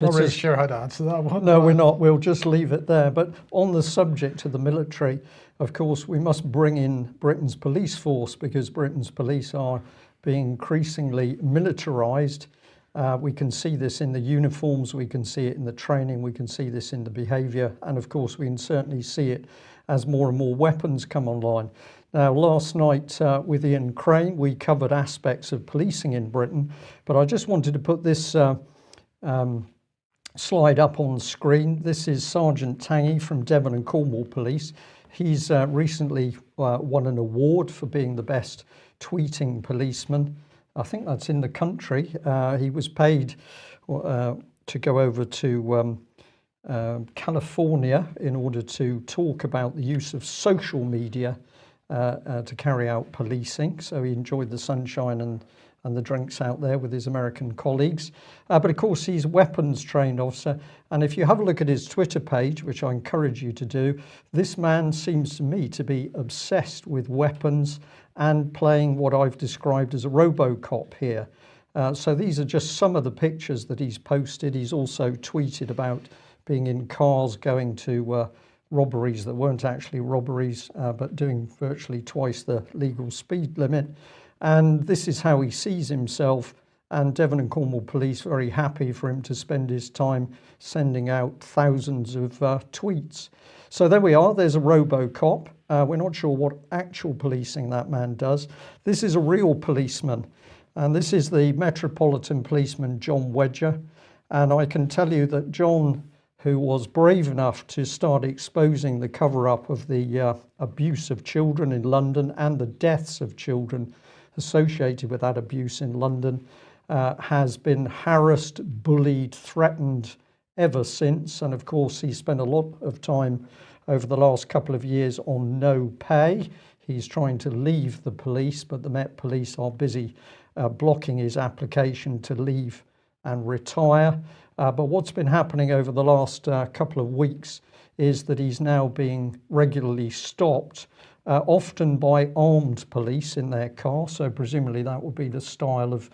Not really sure how to answer that one. No, we're not. We'll just leave it there. But on the subject of the military, of course, we must bring in Britain's police force, because Britain's police are being increasingly militarised. We can see this in the uniforms, we can see it in the training, we can see this in the behaviour, and of course we can certainly see it as more and more weapons come online. Now, last night with Ian Crane, we covered aspects of policing in Britain, but I just wanted to put this slide up on screen. This is Sergeant Tangy from Devon and Cornwall Police. He's recently won an award for being the best tweeting policeman. I think that's in the country. He was paid to go over to California in order to talk about the use of social media to carry out policing. So he enjoyed the sunshine and the drinks out there with his American colleagues. But of course, he's a weapons trained officer. And if you have a look at his Twitter page, which I encourage you to do, this man seems to me to be obsessed with weapons and playing what I've described as a RoboCop here. So these are just some of the pictures that he's posted. He's also tweeted about being in cars going to robberies that weren't actually robberies, but doing virtually twice the legal speed limit. And this is how he sees himself, and Devon and Cornwall Police very happy for him to spend his time sending out thousands of tweets. So there we are, there's a RoboCop. We're not sure what actual policing that man does. This is a real policeman, and this is the Metropolitan policeman, John Wedger. And I can tell you that John, who was brave enough to start exposing the cover-up of the abuse of children in London and the deaths of children associated with that abuse in London, has been harassed, bullied, threatened ever since. And of course, he spent a lot of time over the last couple of years on no pay. He's trying to leave the police, but the Met Police are busy blocking his application to leave and retire. But what's been happening over the last couple of weeks is that he's now being regularly stopped, often by armed police in their car. So presumably that would be the style of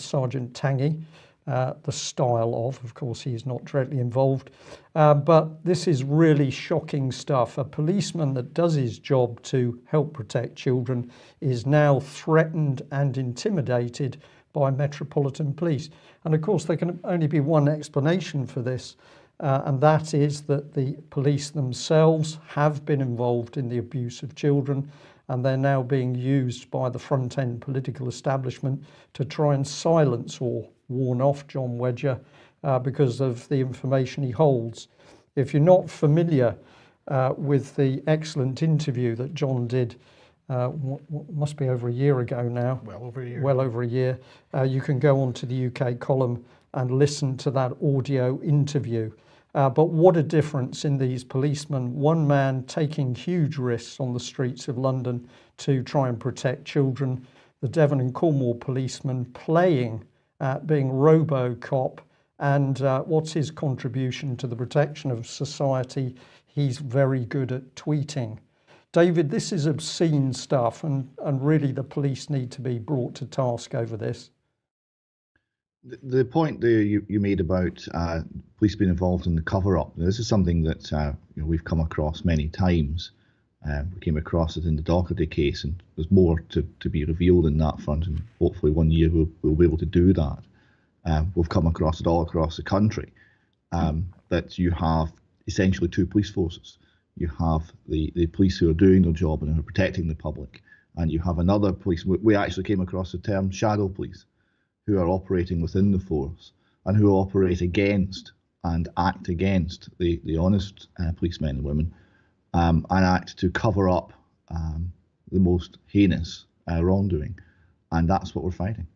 Sergeant Tangy, the style of course, he's not directly involved. But this is really shocking stuff. A policeman that does his job to help protect children is now threatened and intimidated by Metropolitan Police. And of course, there can only be one explanation for this, and that is that the police themselves have been involved in the abuse of children, and they're now being used by the front-end political establishment to try and silence or warn off John Wedger because of the information he holds. If you're not familiar with the excellent interview that John did, must be over a year ago now. Well over a year. Well over a year. You can go onto the UK column and listen to that audio interview. But what a difference in these policemen. One man taking huge risks on the streets of London to try and protect children. The Devon and Cornwall policeman playing at being RoboCop. And what's his contribution to the protection of society? He's very good at tweeting. David, this is obscene stuff, and really the police need to be brought to task over this. The point there you made about police being involved in the cover-up, this is something that we've come across many times. We came across it in the Doherty case, and there's more to be revealed in that front, and hopefully one year we'll be able to do that. We've come across it all across the country, that you have essentially two police forces. You have the police who are doing their job and who are protecting the public, and you have another police. We actually came across the term shadow police, who are operating within the force and who operate against and act against the honest policemen and women, and act to cover up the most heinous wrongdoing. And that's what we're fighting.